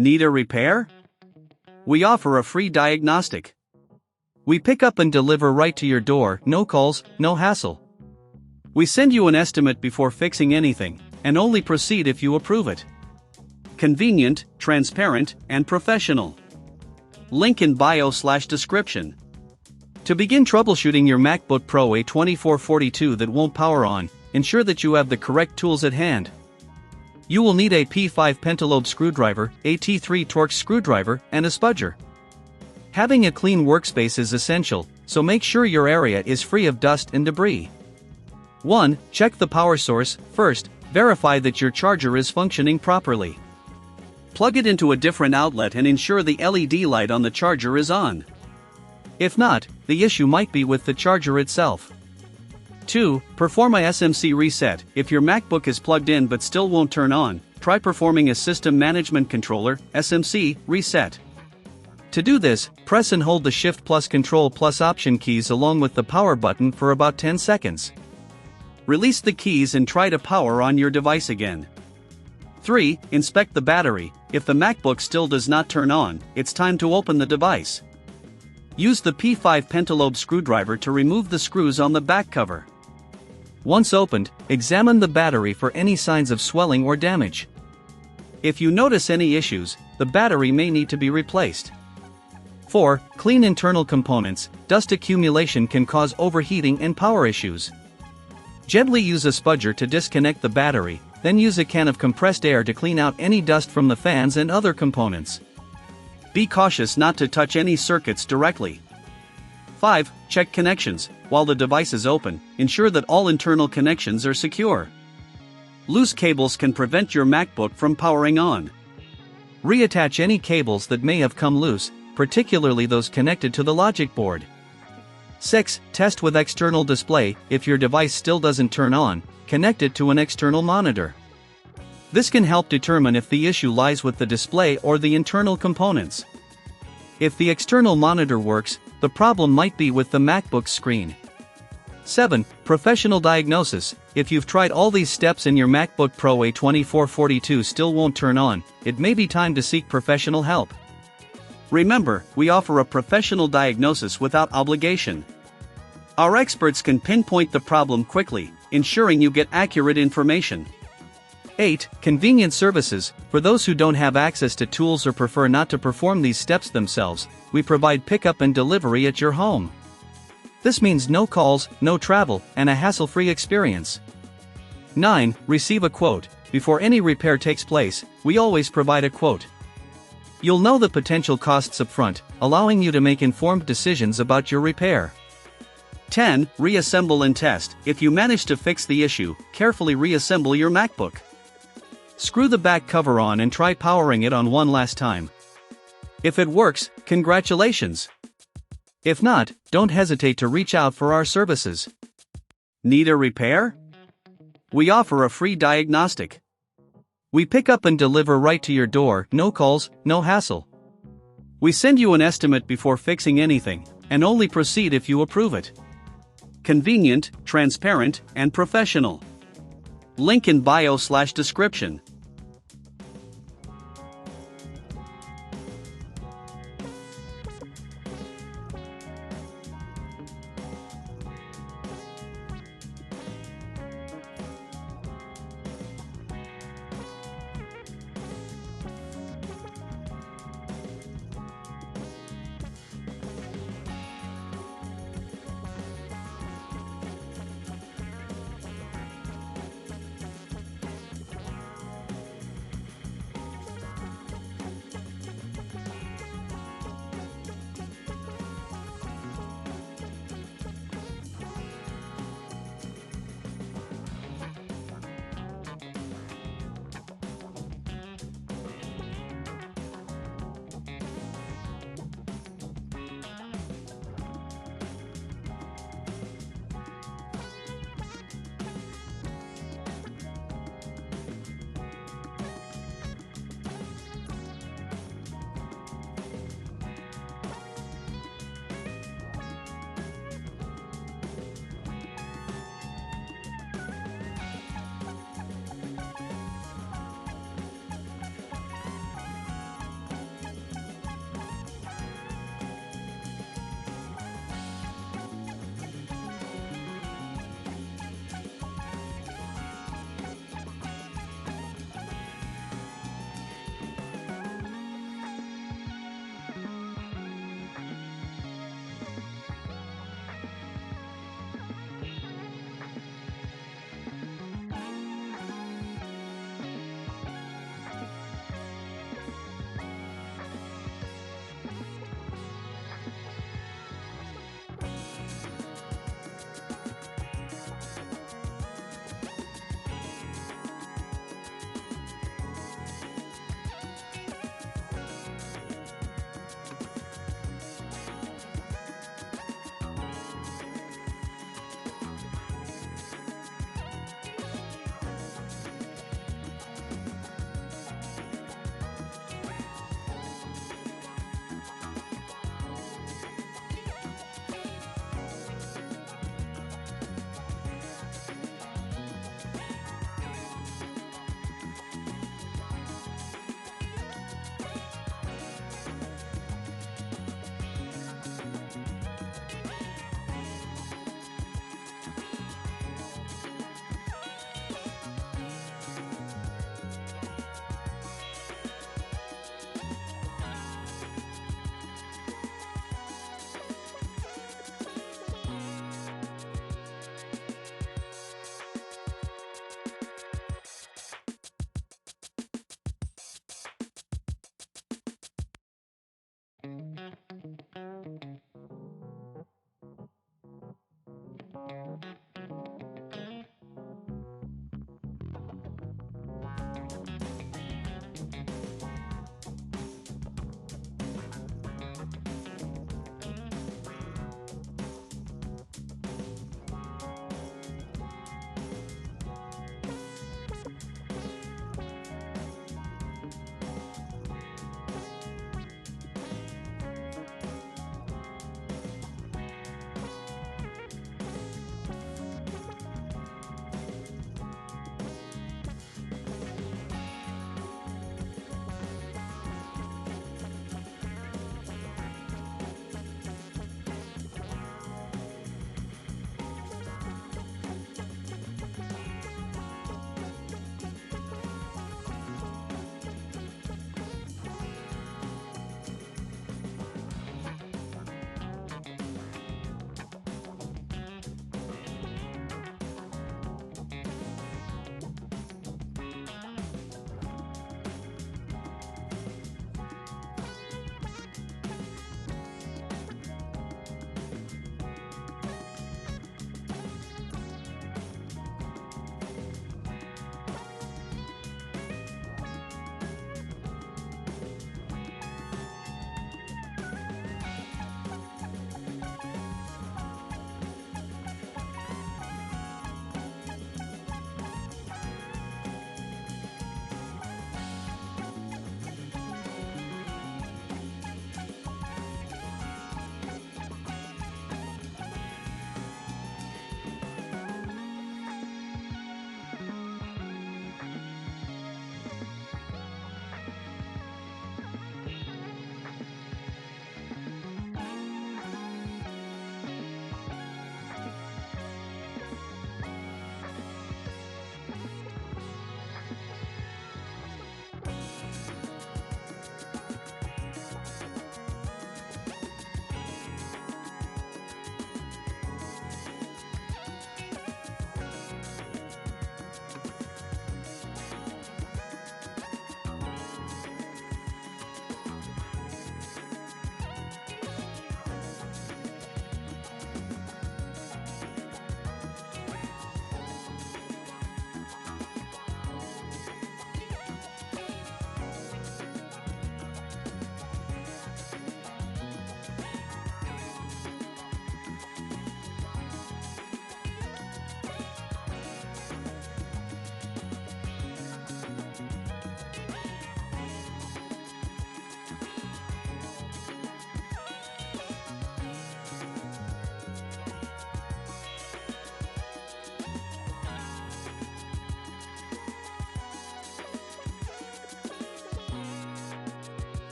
Need a repair? We offer a free diagnostic. We pick up and deliver right to your door, no calls, no hassle. We send you an estimate before fixing anything, and only proceed if you approve it. Convenient, transparent, and professional. Link in bio/description. To begin troubleshooting your MacBook Pro A2442 that won't power on, ensure that you have the correct tools at hand. You will need a P5 pentalobe screwdriver, a T3 Torx screwdriver, and a spudger. Having a clean workspace is essential, so make sure your area is free of dust and debris. 1. Check the power source. First, verify that your charger is functioning properly. Plug it into a different outlet and ensure the LED light on the charger is on. If not, the issue might be with the charger itself. 2. Perform a SMC reset. If your MacBook is plugged in but still won't turn on, try performing a System Management Controller (SMC) reset. To do this, press and hold the Shift plus Control plus Option keys along with the power button for about 10 seconds. Release the keys and try to power on your device again. 3. Inspect the battery. If the MacBook still does not turn on, it's time to open the device. Use the P5 pentalobe screwdriver to remove the screws on the back cover. Once opened, examine the battery for any signs of swelling or damage. If you notice any issues, the battery may need to be replaced. 4. Clean internal components. Dust accumulation can cause overheating and power issues. Gently use a spudger to disconnect the battery, then use a can of compressed air to clean out any dust from the fans and other components. Be cautious not to touch any circuits directly. 5. Check connections. While the device is open, ensure that all internal connections are secure. Loose cables can prevent your MacBook from powering on. Reattach any cables that may have come loose, particularly those connected to the logic board. 6. Test with external display. If your device still doesn't turn on, connect it to an external monitor. This can help determine if the issue lies with the display or the internal components. If the external monitor works, the problem might be with the MacBook screen. 7. Professional diagnosis. If you've tried all these steps and your MacBook Pro A2442 still won't turn on, it may be time to seek professional help. Remember, we offer a professional diagnosis without obligation. Our experts can pinpoint the problem quickly, ensuring you get accurate information. 8. Convenient services. For those who don't have access to tools or prefer not to perform these steps themselves, we provide pickup and delivery at your home. This means no calls, no travel, and a hassle-free experience. 9. Receive a quote. Before any repair takes place, we always provide a quote. You'll know the potential costs upfront, allowing you to make informed decisions about your repair. 10. Reassemble and test. If you manage to fix the issue, carefully reassemble your MacBook. Screw the back cover on and try powering it on one last time. If it works, congratulations. If not, don't hesitate to reach out for our services. Need a repair? We offer a free diagnostic. We pick up and deliver right to your door, no calls, no hassle. We send you an estimate before fixing anything, and only proceed if you approve it. Convenient, transparent, and professional. Link in bio/description.